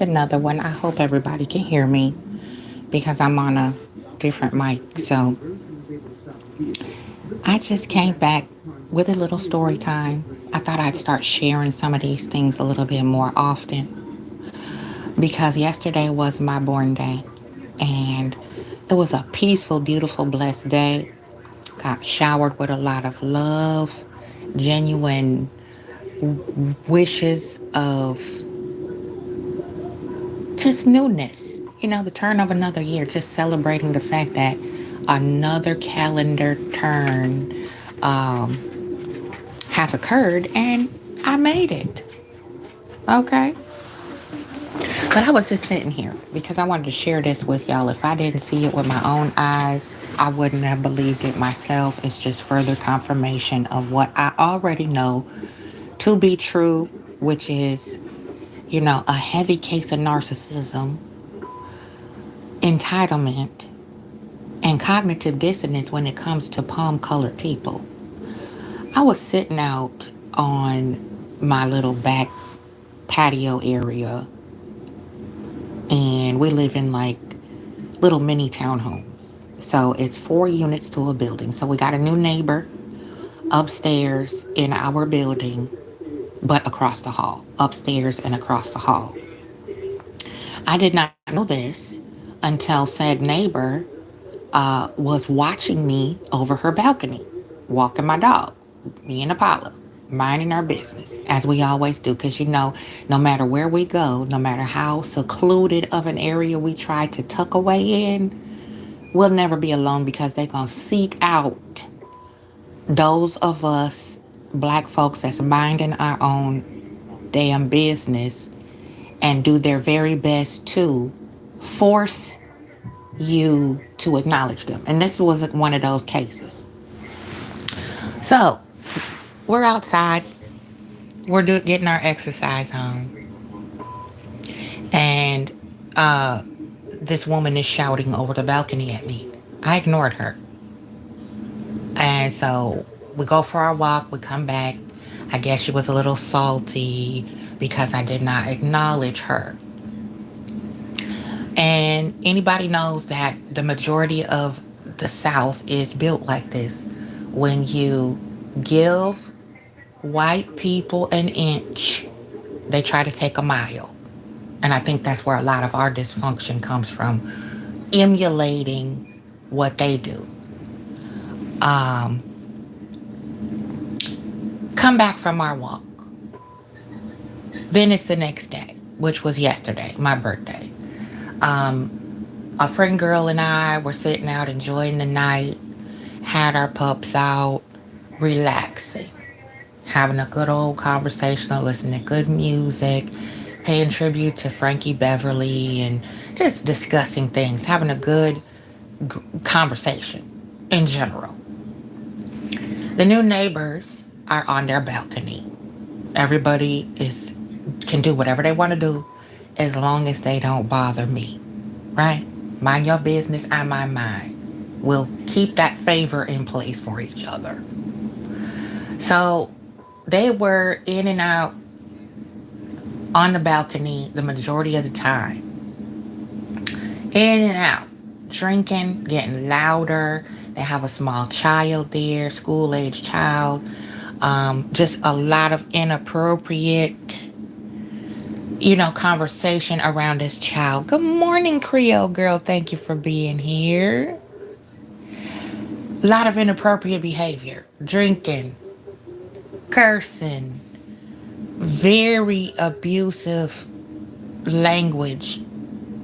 another one. I hope everybody can hear me because I'm on a different mic. So I just came back with a little story time. I thought I'd start sharing some of these things a little bit more often because yesterday was my born day and it was a peaceful, beautiful, blessed day. Got showered with a lot of love, genuine wishes of just newness. The turn of another year, just celebrating the fact that another calendar turn has occurred and I made it. Okay. But I was just sitting here because I wanted to share this with y'all. If I didn't see it with my own eyes, I wouldn't have believed it myself. It's just further confirmation of what I already know to be true, which is, a heavy case of narcissism, entitlement, and cognitive dissonance when it comes to palm colored people. I was sitting out on my little back patio area, and we live in like little mini townhomes. So it's 4 units to a building. So we got a new neighbor upstairs in our building, but across the hall, upstairs and across the hall. I did not know this until said neighbor was watching me over her balcony, walking my dog, me and Apollo, minding our business, as we always do. Because, no matter where we go, no matter how secluded of an area we try to tuck away in, we'll never be alone because they're going to seek out those of us black folks that's minding our own damn business and do their very best to force you to acknowledge them. And this was one of those cases. So we're outside, we're getting our exercise on, and this woman is shouting over the balcony at me. I ignored her. And so we go for our walk, we come back. I guess she was a little salty because I did not acknowledge her. And anybody knows that the majority of the South is built like this. When you give white people an inch, they try to take a mile. And I think that's where a lot of our dysfunction comes from, emulating what they do. Come back from our walk. Then it's the next day, which was yesterday, my birthday. A friend girl and I were sitting out enjoying the night, had our pups out, relaxing, having a good old conversation, listening to good music, paying tribute to Frankie Beverly, and just discussing things, having a good conversation in general. The new neighbors are on their balcony. Everybody can do whatever they want to do as long as they don't bother me, right? Mind your business, I mind mine. We'll keep that favor in place for each other. So they were in and out on the balcony the majority of the time. In and out, drinking, getting louder. They have a small child there, school age child. Just a lot of inappropriate, conversation around this child. Good morning, Creole girl. Thank you for being here. A lot of inappropriate behavior, drinking, cursing, very abusive language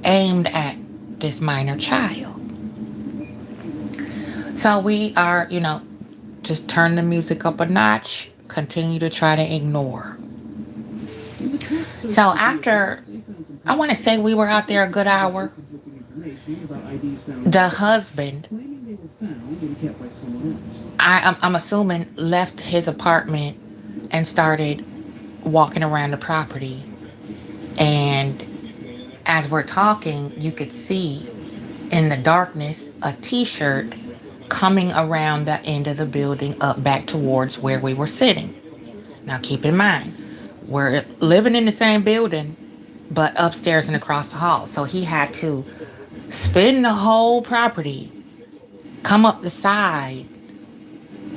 aimed at this minor child. So we are, just turn the music up a notch, continue to try to ignore. So after, I want to say we were out there a good hour, the husband, I'm assuming, left his apartment and started walking around the property. And as we're talking, you could see in the darkness a t-shirt coming around the end of the building up back towards where we were sitting. Now keep in mind, we're living in the same building, but upstairs and across the hall. So he had to spin the whole property, come up the side,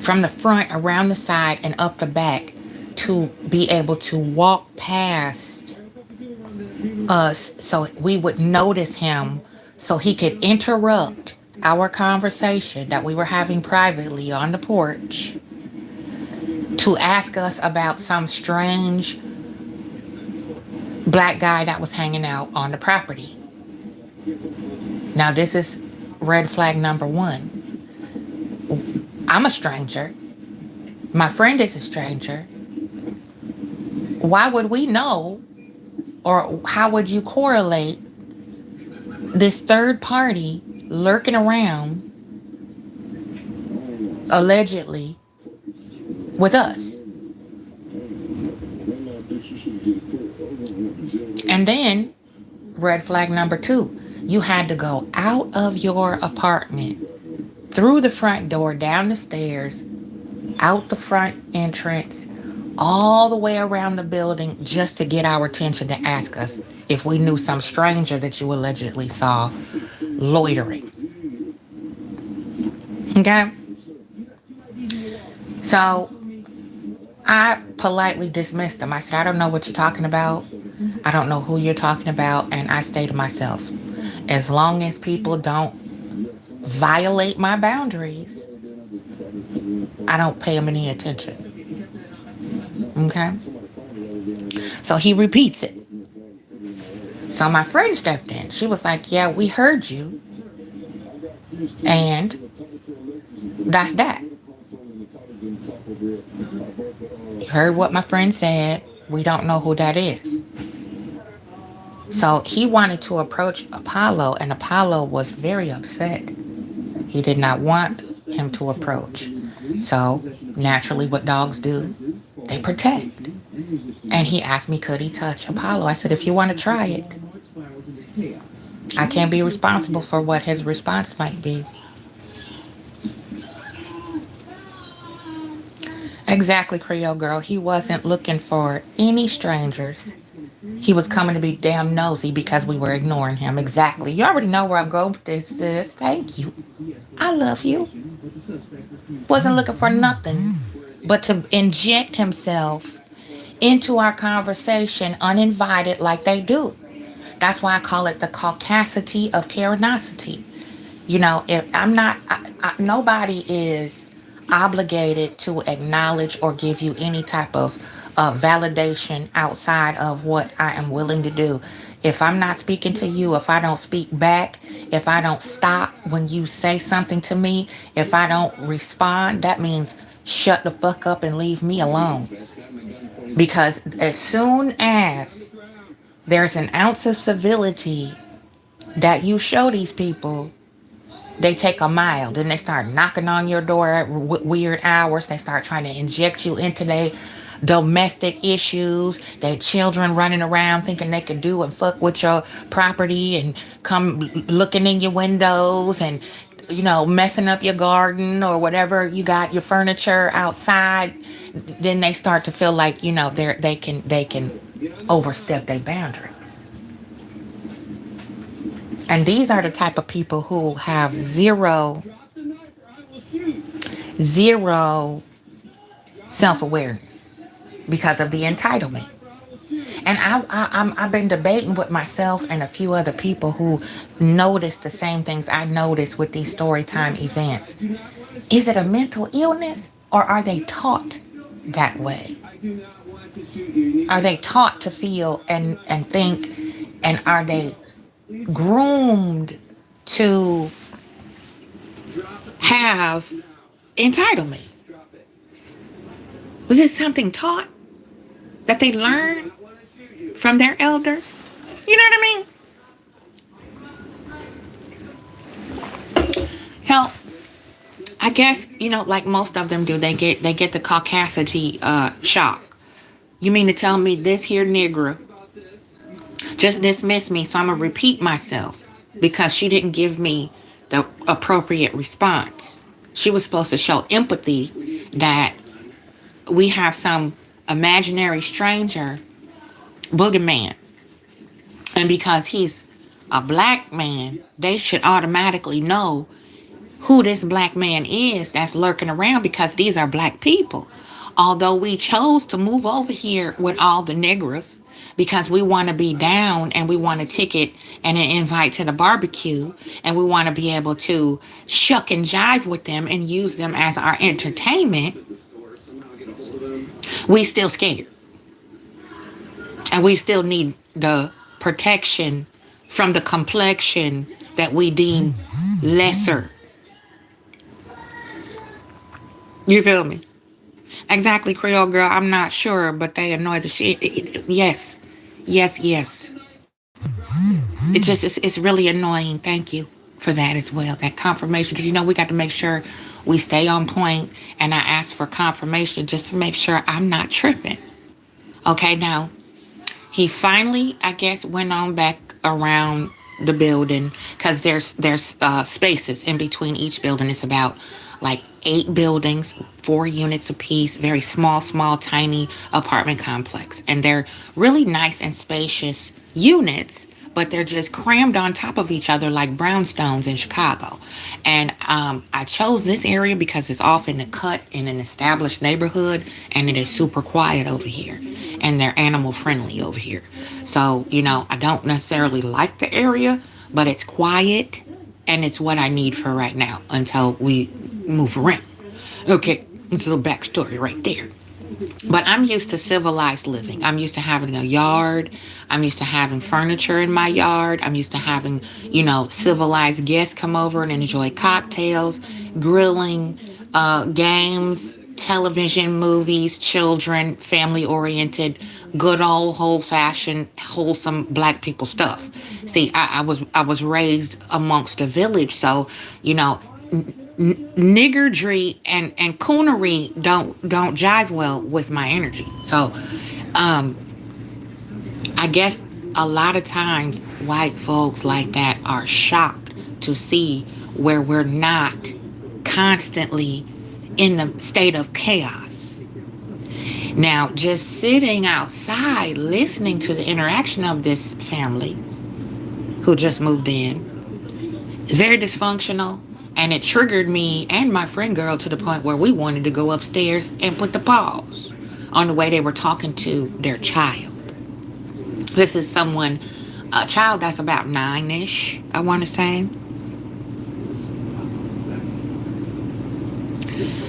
from the front, around the side, and up the back to be able to walk past us so we would notice him, so he could interrupt our conversation that we were having privately on the porch to ask us about some strange black guy that was hanging out on the property. Now, this is red flag number one. I'm a stranger. My friend is a stranger. Why would we know, or how would you correlate this third party lurking around allegedly with us? And then, red flag number two, you had to go out of your apartment, through the front door, down the stairs, out the front entrance, all the way around the building just to get our attention to ask us if we knew some stranger that you allegedly saw loitering. Okay? So I politely dismissed him. I said, I don't know what you're talking about. I don't know who you're talking about. And I stay to myself. As long as people don't violate my boundaries, I don't pay them any attention. Okay? So he repeats it. So my friend stepped in. She was like, yeah, we heard you. And that's that. You heard what my friend said. We don't know who that is. So he wanted to approach Apollo, and Apollo was very upset. He did not want him to approach. So naturally, what dogs do, they protect. And he asked me, could he touch Apollo? I said, if you want to try it, I can't be responsible for what his response might be. Exactly, Creole girl. He wasn't looking for any strangers. He was coming to be damn nosy because we were ignoring him. Exactly. You already know where I'm going with this, sis. Thank you. I love you. Wasn't looking for nothing but to inject himself into our conversation uninvited like they do. That's why I call it the Caucasity of curiosity. You know, if I'm not, nobody is obligated to acknowledge or give you any type of validation outside of what I am willing to do. If I'm not speaking to you, if I don't speak back, if I don't stop when you say something to me, if I don't respond, that means shut the fuck up and leave me alone. Because as soon as there's an ounce of civility that you show these people, they take a mile. Then they start knocking on your door at weird hours. They start trying to inject you into their domestic issues. Their children running around thinking they could do and fuck with your property and come looking in your windows and messing up your garden or whatever you got your furniture outside. Then they start to feel like they can overstep their boundaries. And these are the type of people who have zero self-awareness because of the entitlement. And I've been debating with myself and a few other people who notice the same things I notice with these storytime events. Is it a mental illness, or are they taught that way? Are they taught to feel and think, and are they groomed to have entitlement? Was this something taught that they learned from their elders? You know what I mean? So I guess, like most of them do, they get the Caucasity shock. You mean to tell me this here nigger just dismissed me, so I'm gonna repeat myself because she didn't give me the appropriate response? She was supposed to show empathy that we have some imaginary stranger, boogeyman, And because he's a black man, they should automatically know who this black man is that's lurking around, because these are black people. Although we chose to move over here with all the niggers because we want to be down and we want a ticket and an invite to the barbecue, and we want to be able to shuck and jive with them and use them as our entertainment, we still scared. And we still need the protection from the complexion that we deem lesser. You feel me? Exactly, Creole girl. I'm not sure, but they annoy the shit. Yes. Yes, yes. It's really annoying. Thank you for that as well. That confirmation. Because we got to make sure we stay on point. And I asked for confirmation just to make sure I'm not tripping. Okay, now he finally, I guess, went on back around the building, because there's spaces in between each building. It's about like 8 buildings, 4 units apiece, very small, tiny apartment complex, and they're really nice and spacious units, but they're just crammed on top of each other like brownstones in Chicago. And I chose this area because it's off in the cut in an established neighborhood, and it is super quiet over here, and they're animal friendly over here. So, I don't necessarily like the area, but it's quiet, and it's what I need for right now until we move around. Okay, it's a little backstory right there. But I'm used to civilized living. I'm used to having a yard. I'm used to having furniture in my yard. I'm used to having, civilized guests come over and enjoy cocktails, grilling, games, television, movies, children, family oriented, good old fashioned, wholesome black people stuff. See, I was raised amongst a village, so niggardry and coonery don't jive well with my energy. So I guess a lot of times white folks like that are shocked to see where we're not constantly in the state of chaos. Now, just sitting outside listening to the interaction of this family who just moved in is very dysfunctional. And it triggered me and my friend girl to the point where we wanted to go upstairs and put the pause on the way they were talking to their child. This is a child that's about 9-ish, I want to say.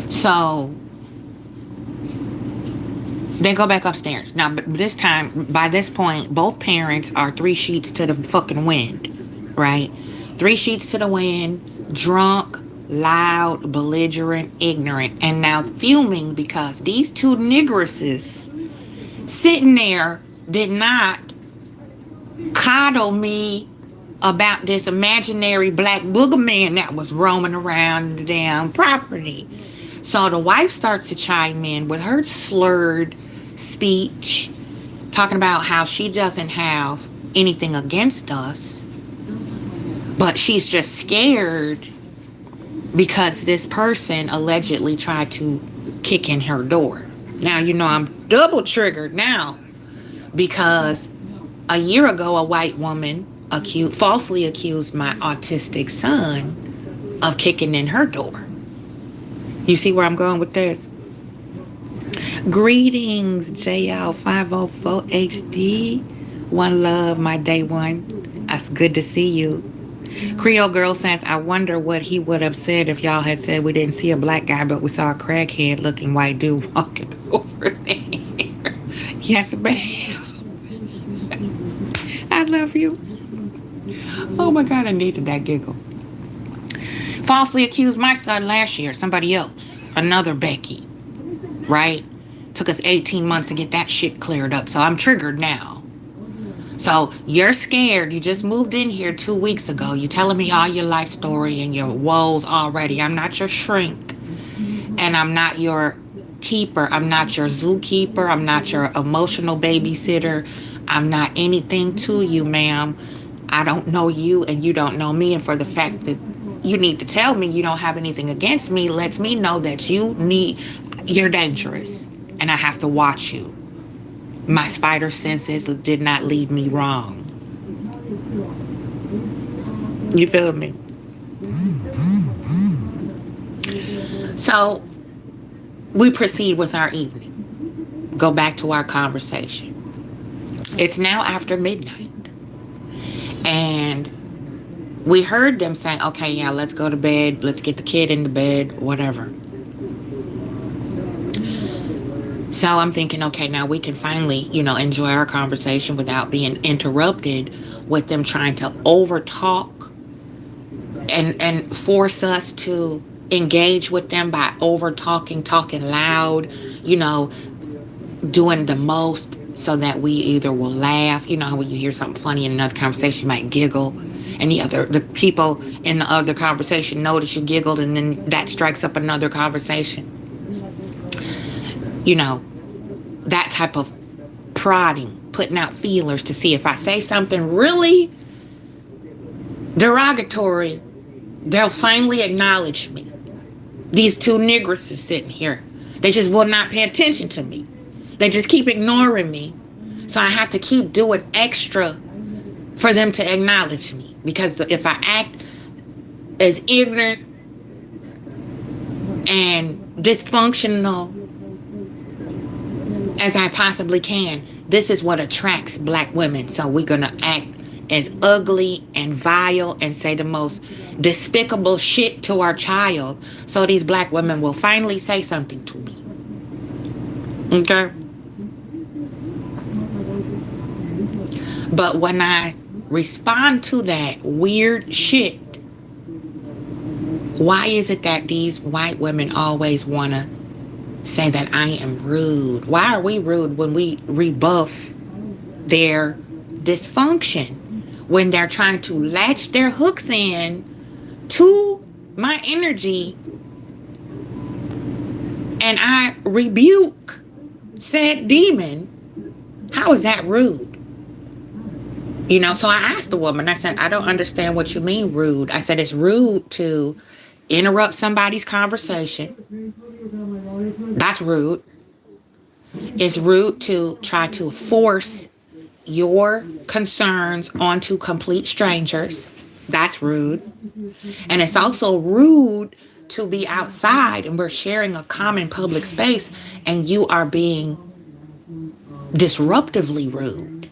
So they go back upstairs. Now, this time, by this point, both parents are 3 sheets to the fucking wind, right? 3 sheets to the wind, drunk, loud, belligerent, ignorant, and now fuming because these 2 niggeresses sitting there did not coddle me about this imaginary black booger man that was roaming around the damn property. So the wife starts to chime in with her slurred speech, talking about how she doesn't have anything against us, but she's just scared because this person allegedly tried to kick in her door. Now, I'm double triggered now because a year ago, a white woman falsely accused my autistic son of kicking in her door. You see where I'm going with this? Greetings, JL504HD. One love, my day one. That's good to see you. Creole girl says, I wonder what he would have said if y'all had said we didn't see a black guy, but we saw a crackhead looking white dude walking over there. Yes, ma'am. I love you. Oh my God, I needed that giggle. Falsely accused my son last year, somebody else, another Becky, right? Took us 18 months to get that shit cleared up, so I'm triggered now. So you're scared. You just moved in here 2 weeks ago. You're telling me all your life story and your woes already. I'm not your shrink, and I'm not your keeper. I'm not your zookeeper. I'm not your emotional babysitter. I'm not anything to you, ma'am. I don't know you and you don't know me. And for the fact that you need to tell me you don't have anything against me lets me know that you're dangerous and I have to watch you. My spider senses did not lead me wrong. You feel me? So we proceed with our evening. Go back to our conversation. It's now after midnight. And we heard them saying, okay, yeah, let's go to bed. Let's get the kid into bed, whatever. So I'm thinking, okay, now we can finally, enjoy our conversation without being interrupted with them trying to over talk and force us to engage with them by over talking loud, you know, doing the most so that we either will laugh. You know how when you hear something funny in another conversation, you might giggle, and the people in the other conversation notice you giggled, and then that strikes up another conversation. You know, that type of prodding, putting out feelers to see if I say something really derogatory, they'll finally acknowledge me. These two niggers are sitting here. They just will not pay attention to me. They just keep ignoring me. So I have to keep doing extra for them to acknowledge me. Because if I act as ignorant and dysfunctional as I possibly can, this is what attracts black women. So we're going to act as ugly and vile and say the most despicable shit to our child so these black women will finally say something to me. Okay? But when I respond to that weird shit, why is it that these white women always want to say that I am rude? Why are we rude when we rebuff their dysfunction? When they're trying to latch their hooks in to my energy and I rebuke said demon, how is that rude? So I asked the woman, I said, I don't understand what you mean rude. I said, it's rude to interrupt somebody's conversation. That's rude. It's rude to try to force your concerns onto complete strangers. That's rude. And it's also rude to be outside and we're sharing a common public space and you are being disruptively rude.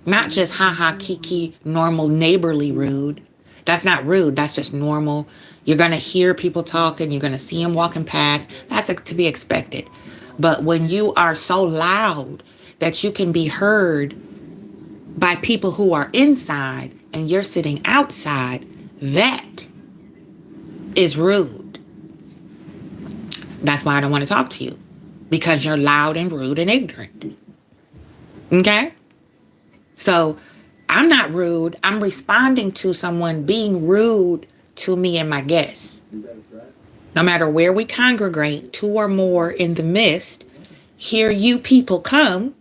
Not just haha kiki normal neighborly rude. That's not rude. That's just normal. You're going to hear people talking. You're going to see them walking past. That's to be expected. But when you are so loud that you can be heard by people who are inside and you're sitting outside, that is rude. That's why I don't want to talk to you. Because you're loud and rude and ignorant. Okay? So I'm not rude. I'm responding to someone being rude to me and my guests. No matter where we congregate, two or more in the midst, here you people come,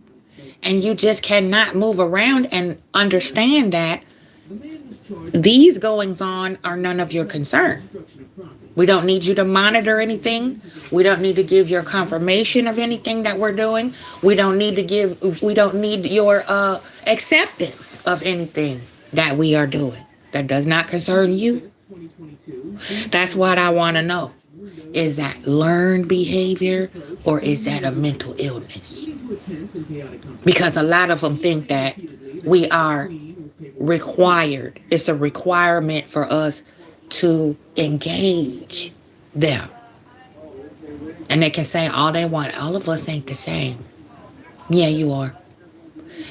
and you just cannot move around and understand that these goings on are none of your concern. We don't need you to monitor anything. We don't need to give your confirmation of anything that we're doing. We don't need your acceptance of anything that we are doing. That does not concern you. That's what I want to know. Is that learned behavior or is that a mental illness? Because a lot of them think that we are required. It's a requirement for us to engage them. And they can say all they want. All of us ain't the same. Yeah, you are.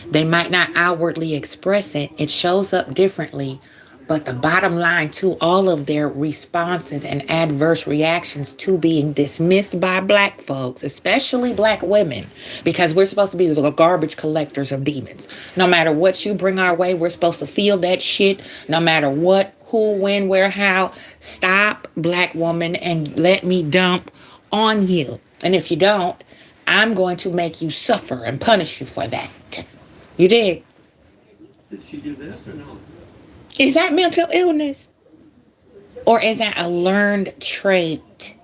They might not outwardly express it. It shows up differently. But the bottom line to all of their responses and adverse reactions to being dismissed by black folks, especially black women, because we're supposed to be the garbage collectors of demons. No matter what you bring our way, we're supposed to feel that shit. No matter what, who, when, where, how. Stop, black woman, and let me dump on you. And if you don't, I'm going to make you suffer and punish you for that. You dig? Did she do this or no? Is that mental illness? Or is that a learned trait?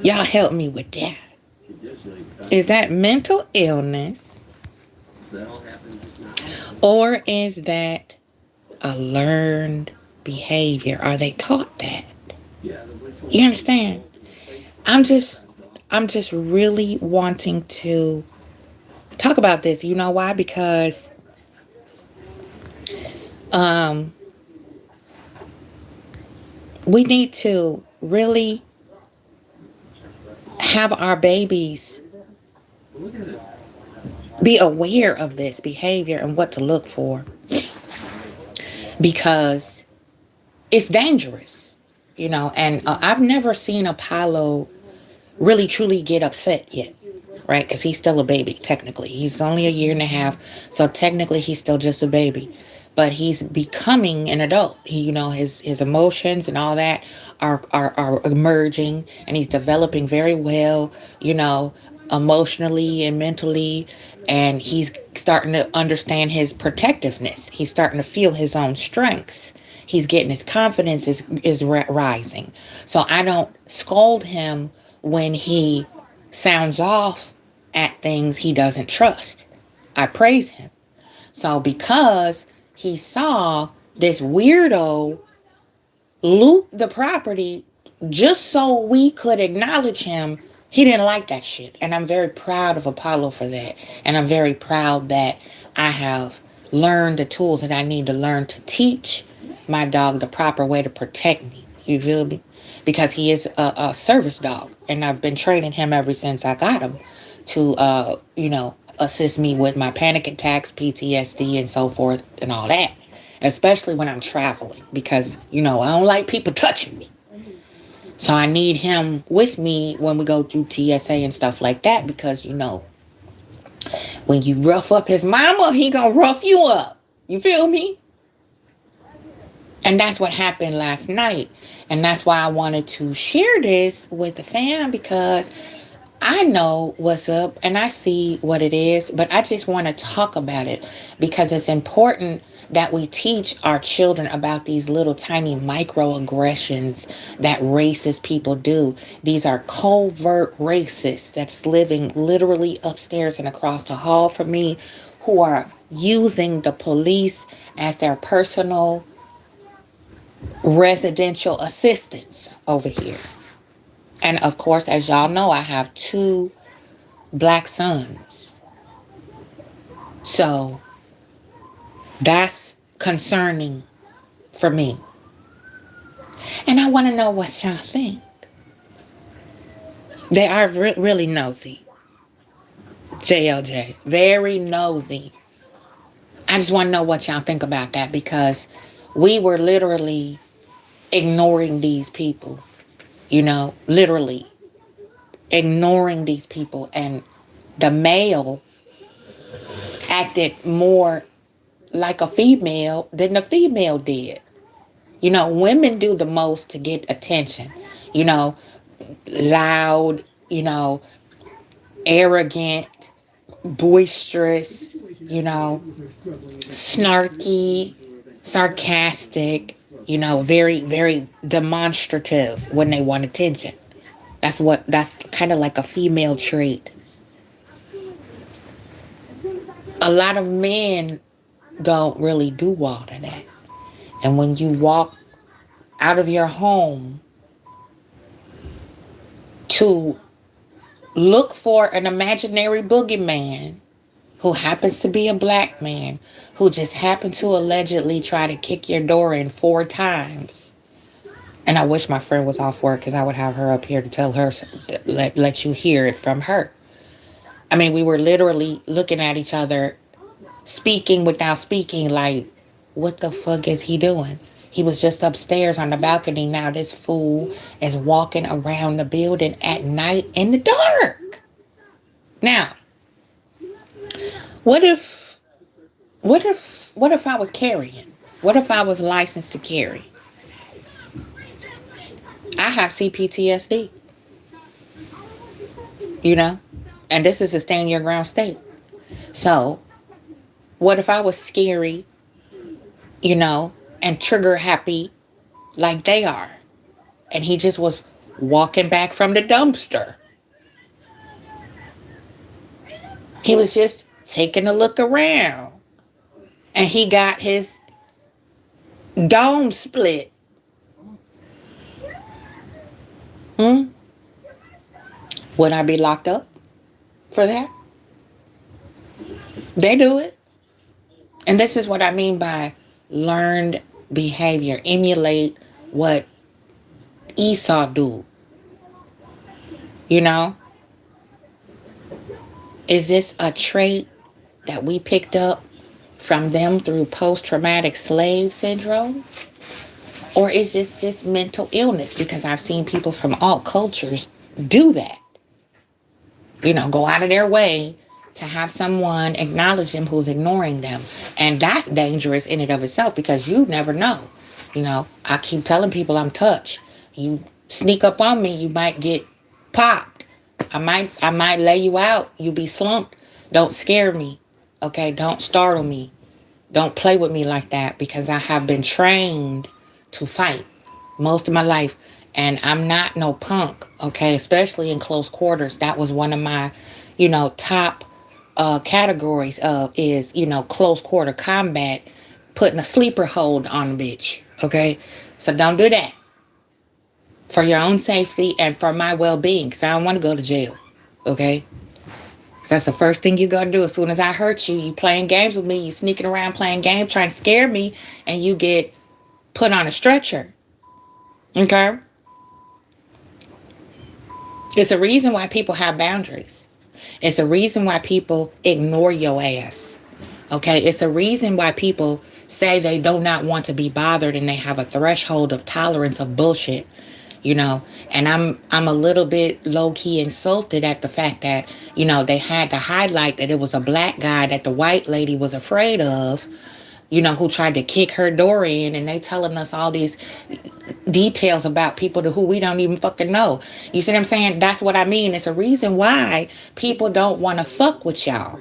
Y'all help me with that. Is that mental illness? Or is that a learned behavior? Are they taught that? You understand? I'm just I'm just really wanting to talk about this. You know why? Because um we need to really have our babies be aware of this behavior and what to look for, because it's dangerous, and I've never seen Apollo really truly get upset yet, right? Because he's still a baby, technically. He's only a year and a half, so technically he's still just a baby. But he's becoming an adult. His emotions and all that are emerging, and he's developing very well, you know, emotionally and mentally, and he's starting to understand his protectiveness. He's starting to feel his own strengths. He's getting his confidence is rising. So I don't scold him when he sounds off at things he doesn't trust. I praise him. So because he saw this weirdo loot the property just so we could acknowledge him, he didn't like that shit. And I'm very proud of Apollo for that. And I'm very proud that I have learned the tools that I need to learn to teach my dog the proper way to protect me. You feel me? Because he is a service dog. And I've been training him ever since I got him to, assist me with my panic attacks, PTSD, and so forth, and all that. Especially when I'm traveling, because, I don't like people touching me. So I need him with me when we go through TSA and stuff like that, because, when you rough up his mama, he gonna rough you up. You feel me? And that's what happened last night. And that's why I wanted to share this with the fam, because I know what's up and I see what it is, but I just want to talk about it because it's important that we teach our children about these little tiny microaggressions that racist people do. These are covert racists that's living literally upstairs and across the hall from me, who are using the police as their personal residential assistants over here. And of course, as y'all know, I have two black sons. So that's concerning for me. And I want to know what y'all think. They are really nosy. JLJ, very nosy. I just want to know what y'all think about that, because we were literally ignoring these people, literally ignoring these people. And the male acted more like a female than the female did. Women do the most to get attention. Loud, arrogant, boisterous, snarky, sarcastic, very, very demonstrative when they want attention. That's kind of like a female trait. A lot of men don't really do all of that. And when you walk out of your home to look for an imaginary boogeyman who happens to be a black man who just happened to allegedly try to kick your door in 4 times. And I wish my friend was off work, because I would have her up here to tell her, let you hear it from her. I mean, we were literally looking at each other, speaking without speaking, like, what the fuck is he doing? He was just upstairs on the balcony. Now this fool is walking around the building at night in the dark. Now, what if I was carrying? What if I was licensed to carry? I have CPTSD, and this is a stand your ground state. So, what if I was scary, and trigger happy like they are, and he just was walking back from the dumpster? He was just taking a look around. and he got his dome split. Hmm? Would I be locked up for that? They do it. And this is what I mean by learned behavior. Emulate what Esau do. You know? Is this a trait that we picked up from them through post-traumatic slave syndrome? Or is this just mental illness? Because I've seen people from all cultures do that. Go out of their way to have someone acknowledge them who's ignoring them. And that's dangerous in and of itself because you never know. I keep telling people I'm touched. You sneak up on me, you might get popped. I might lay you out. You be slumped. Don't scare me. Okay? Don't startle me. Don't play with me like that because I have been trained to fight most of my life. And I'm not no punk, okay? Especially in close quarters. That was one of my, top categories of is, close quarter combat, putting a sleeper hold on a bitch, okay? So don't do that for your own safety and for my well-being because I don't want to go to jail, okay? So that's the first thing you gotta do. As soon as I hurt you, you playing games with me, you sneaking around playing games, trying to scare me, and you get put on a stretcher. Okay? It's a reason why people have boundaries. It's a reason why people ignore your ass. Okay? It's a reason why people say they do not want to be bothered and they have a threshold of tolerance of bullshit. And I'm a little bit low key insulted at the fact that they had to highlight that it was a black guy that the white lady was afraid of, who tried to kick her door in, and they telling us all these details about people to who we don't even fucking know. You see what I'm saying? That's what I mean. It's a reason why people don't want to fuck with y'all.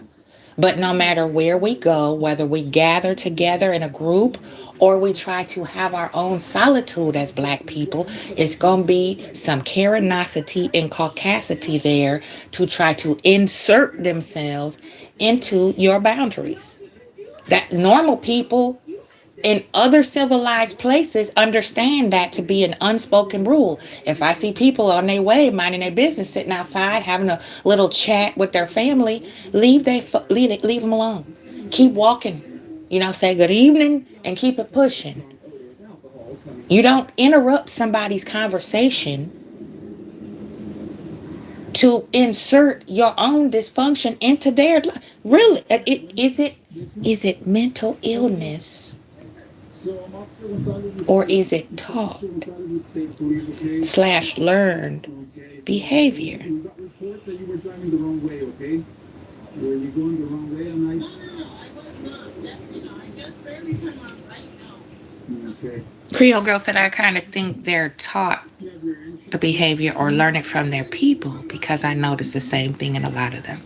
But no matter where we go, whether we gather together in a group or we try to have our own solitude as black people, it's going to be some Karenosity and Caucasity there to try to insert themselves into your boundaries. That normal people in other civilized places understand that to be an unspoken rule. If I see people on their way minding their business, sitting outside having a little chat with their family, leave them alone. Keep walking. Say good evening and keep it pushing. You don't interrupt somebody's conversation to insert your own dysfunction into their life. Really, is it mental illness or is it taught slash learned behavior? Creole girl said, I kind of think they're taught the behavior or learn it from their people because I notice the same thing in a lot of them.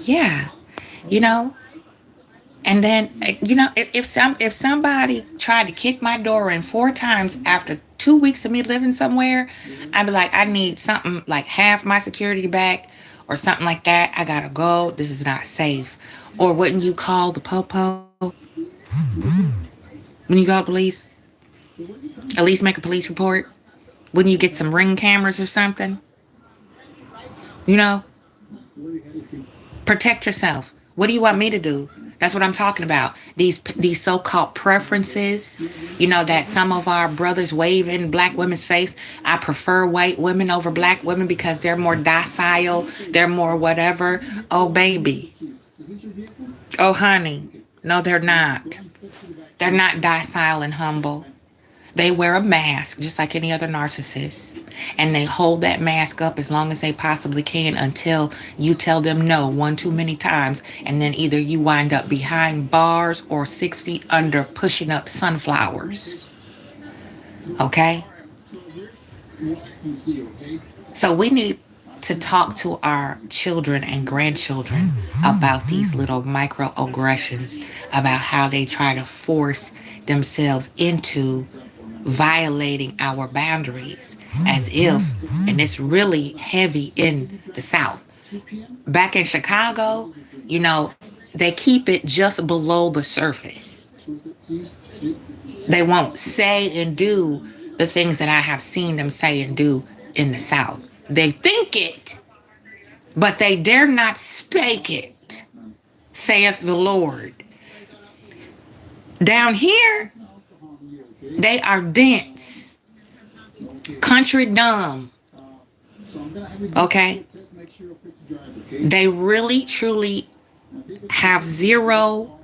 Yeah, you know, and then if somebody tried to kick my door in 4 times after 2 weeks of me living somewhere, I'd be like, I need something like half my security back or something like that. I gotta go. This is not safe. Or wouldn't you call the popo when you call police? At least make a police report. Wouldn't you get some ring cameras or something? You know, protect yourself. What do you want me to do? That's what I'm talking about. These so-called preferences, that some of our brothers wave in black women's face. I prefer white women over black women because they're more docile, they're more whatever. Oh baby. Oh honey. No, they're not. They're not docile and humble. They wear a mask just like any other narcissist. And they hold that mask up as long as they possibly can until you tell them no one too many times. And then either you wind up behind bars or 6 feet under pushing up sunflowers. Okay? So we need to talk to our children and grandchildren about these little microaggressions, about how they try to force themselves into violating our boundaries as if, and it's really heavy in the South. Back in Chicago, they keep it just below the surface. They won't say and do the things that I have seen them say and do in the South. They think it, but they dare not spake it, saith the Lord. Down here, they are dense, country dumb. Okay? They really, truly have zero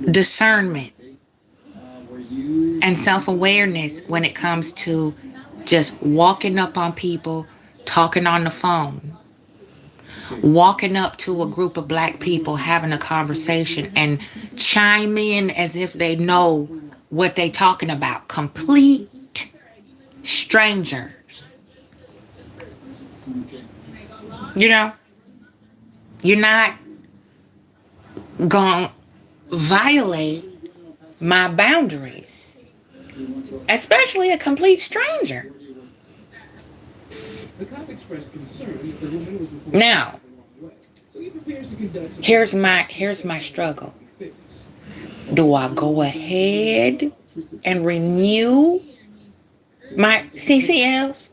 discernment and self-awareness when it comes to just walking up on people, talking on the phone, walking up to a group of black people, having a conversation and chime in as if they know what they talking about. Complete strangers. You know, you're not going to violate my boundaries, especially a complete stranger. Now, here's my struggle. Do I go ahead and renew my CCLs,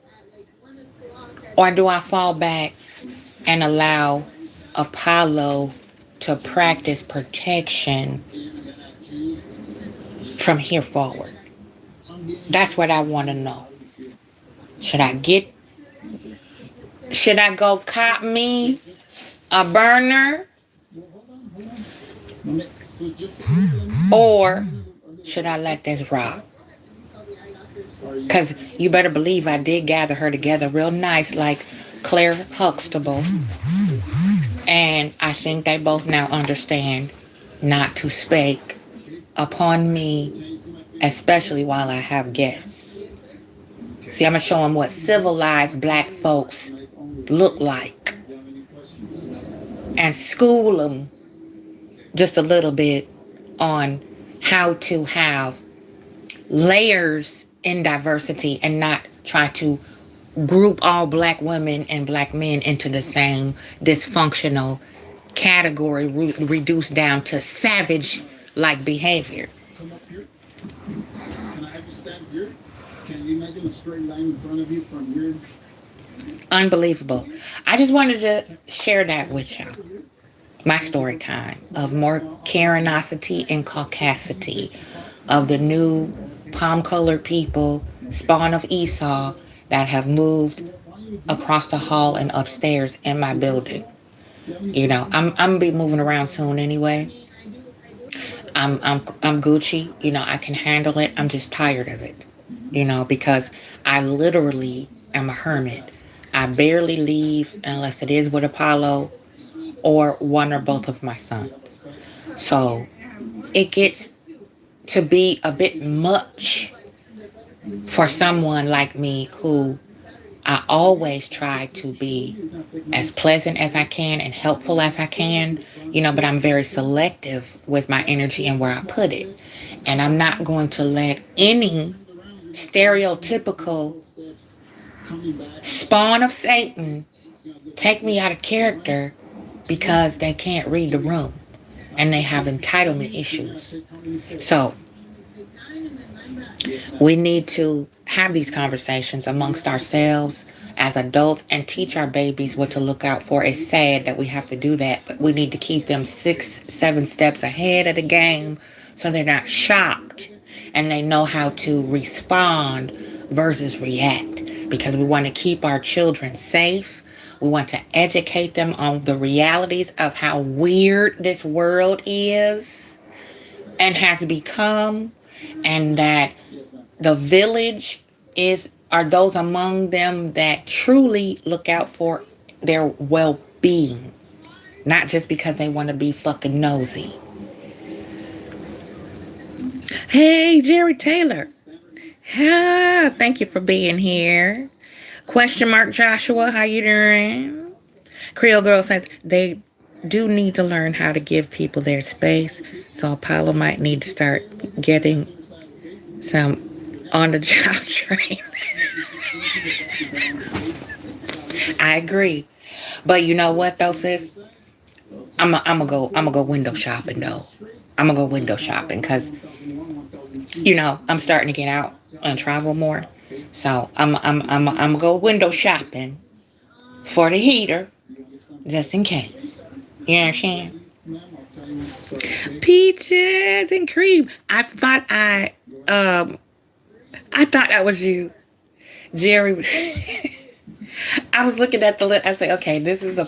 or do I fall back and allow Apollo to practice protection from here forward? That's what I want to know. Should I go cop me a burner, or should I let this rock? Because you better believe I did gather her together real nice, like Claire Huxtable. And I think they both now understand not to spake upon me, especially while I have guests. See, I'm going to show them what civilized black folks look like and school them just a little bit on how to have layers in diversity and not try to group all black women and black men into the same dysfunctional category, reduced down to savage like behavior. Come up here. Can I have you stand here? Can you imagine a straight line in front of you from here? Unbelievable. I just wanted to share that with y'all. My story time of more Karenosity and Caucasity, of the new palm-colored people, spawn of Esau, that have moved across the hall and upstairs in my building. You know, I'm gonna be moving around soon anyway. I'm Gucci. You know, I can handle it. I'm just tired of it. You know, because I literally am a hermit. I barely leave unless it is with Apollo or one or both of my sons. So it gets to be a bit much for someone like me who I always try to be as pleasant as I can and helpful as I can, you know, but I'm very selective with my energy and where I put it. And I'm not going to let any stereotypical spawn of Satan take me out of character because they can't read the room and they have entitlement issues. So we need to have these conversations amongst ourselves as adults and teach our babies what to look out for. It's sad that we have to do that, but we need to keep them 6, 7 steps ahead of the game so they're not shocked and they know how to respond versus react, because we want to keep our children safe. We want to educate them on the realities of how weird this world is and has become, and that the village are those among them that truly look out for their well-being, not just because they want to be fucking nosy. Hey, Jerry Taylor. Thank you for being here. Question mark Joshua, how you doing? Creole Girl says they do need to learn how to give people their space, so Apollo might need to start getting some on the job training. I agree. But you know what though, sis? I'm gonna go window shopping though. I'm gonna go window shopping because I'm starting to get out and travel more. So I'm gonna go window shopping for the heater just in case. You understand? Peaches and cream. I thought that was you, Jerry. I was looking at the list. I was like, okay, this is a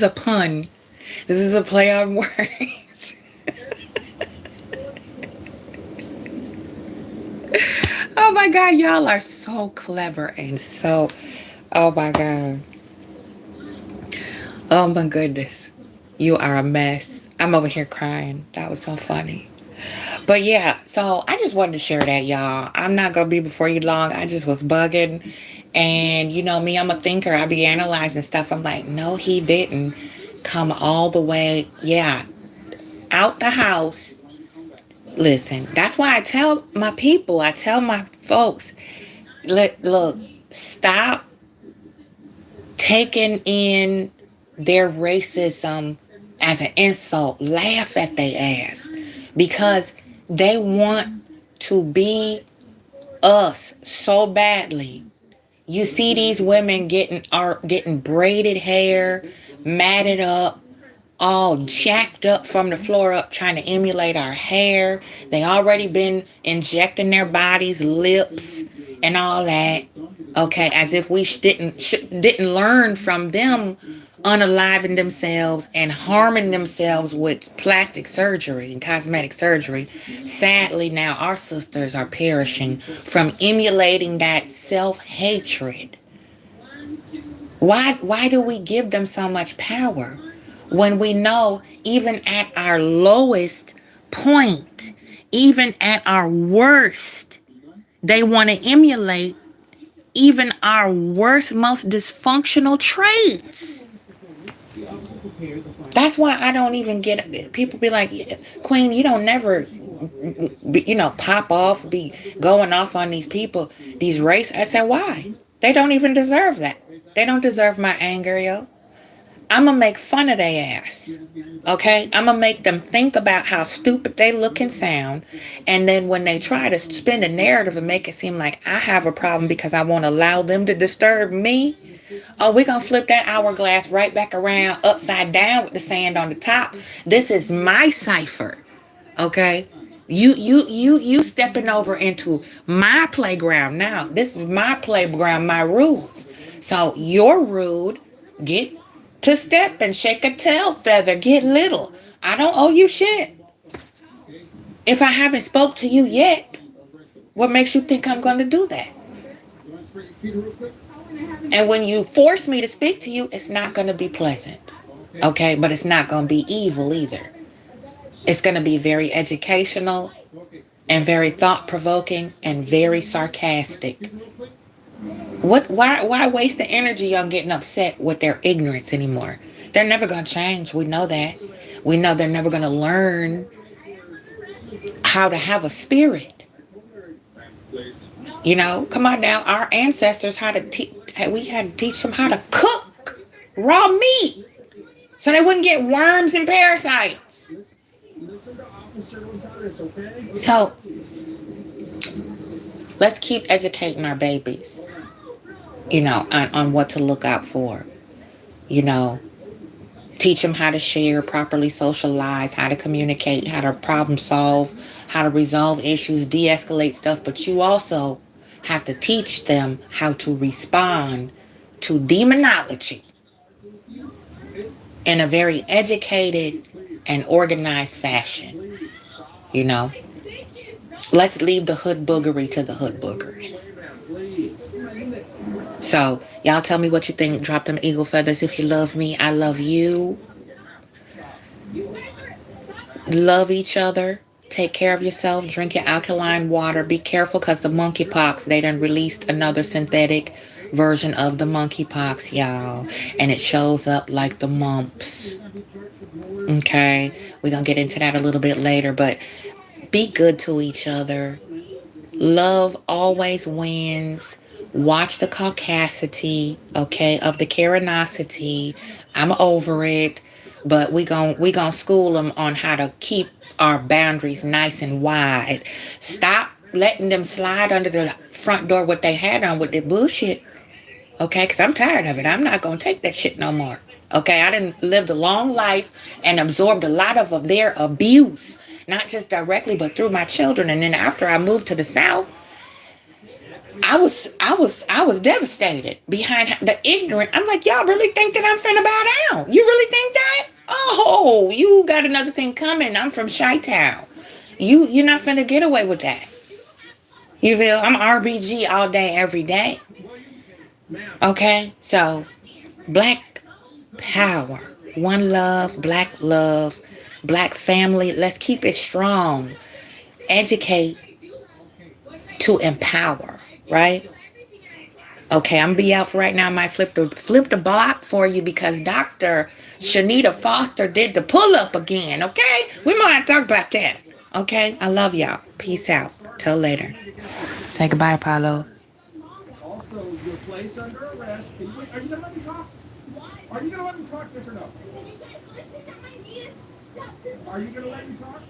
pun. This is a play on words. Oh my God, y'all are so clever and so. Oh my God. Oh my goodness. You are a mess. I'm over here crying. That was so funny. But yeah, so I just wanted to share that, y'all. I'm not going to be before you long. I just was bugging. And you know me, I'm a thinker. I be analyzing stuff. I'm like, no, he didn't come all the way. Yeah, out the house. Listen, that's why I tell my people, I tell my folks, look, stop taking in their racism as an insult. Laugh at their ass because they want to be us so badly. You see these women getting braided hair, matted up, all jacked up from the floor up, trying to emulate our hair. They already been injecting their bodies, lips, and all that. Okay, as if we didn't learn from them unaliving themselves and harming themselves with plastic surgery and cosmetic surgery. Sadly, now our sisters are perishing from emulating that self-hatred. Why do we give them so much power when we know even at our lowest point, even at our worst, they want to emulate even our worst, most dysfunctional traits? That's why I don't even get it. People be like, Queen, you don't never pop off, be going off on these people, these race. I said, why? They don't even deserve that. They don't deserve my anger, yo. I'm going to make fun of their ass. Okay? I'm going to make them think about how stupid they look and sound. And then when they try to spin a narrative and make it seem like I have a problem because I won't allow them to disturb me, oh, we're going to flip that hourglass right back around upside down with the sand on the top. This is my cipher. Okay? You stepping over into my playground now. This is my playground, my rules. So you're rude. Get to step and shake a tail feather. Get little. I don't owe you shit. If I haven't spoke to you yet, what makes you think I'm going to do that? And when you force me to speak to you, it's not going to be pleasant. Okay? But it's not going to be evil either. It's going to be very educational and very thought-provoking and very sarcastic. Why waste the energy on getting upset with their ignorance anymore? They're never going to change. We know that. We know they're never going to learn how to have a spirit. Come on now. Our ancestors we had to teach them how to cook raw meat so they wouldn't get worms and parasites. So let's keep educating our babies, on what to look out for. Teach them how to share, properly socialize, how to communicate, how to problem solve, how to resolve issues, de-escalate stuff. But you also have to teach them how to respond to demonology in a very educated and organized fashion. You know, let's leave the hood boogery to the hood boogers. So, y'all tell me what you think. Drop them eagle feathers if you love me. I love you. Love each other. Take care of yourself. Drink your alkaline water. Be careful because the monkeypox, they done released another synthetic version of the monkeypox, y'all. And it shows up like the mumps. Okay? We're going to get into that a little bit later. But be good to each other. Love always wins. Watch the caucasity, okay, of the curiosity. I'm over it. But we gonna school them on how to keep our boundaries nice and wide. Stop letting them slide under the front door with their hat on with their bullshit. Okay, because I'm tired of it. I'm not gonna take that shit no more. Okay, I didn't lived a long life and absorbed a lot of their abuse, not just directly, but through my children. And then after I moved to the South, I was devastated behind the ignorant. I'm like, y'all really think that I'm finna bow down? You really think that? Oh, you got another thing coming. I'm from Chi-Town. You're not finna get away with that. You feel? I'm RBG all day, every day. Okay, so black power, one love, black family. Let's keep it strong. Educate to empower, right? Okay, I'm gonna be out for right now. I might flip the block for you because Dr. Shanita Foster did the pull up again. Okay, we might talk about that. Okay, I love y'all. Peace out. Till later. Say goodbye, Apollo. Also, your place under arrest. Are you gonna let me talk? Are you gonna let me talk? Yes or no? Are you gonna let me talk?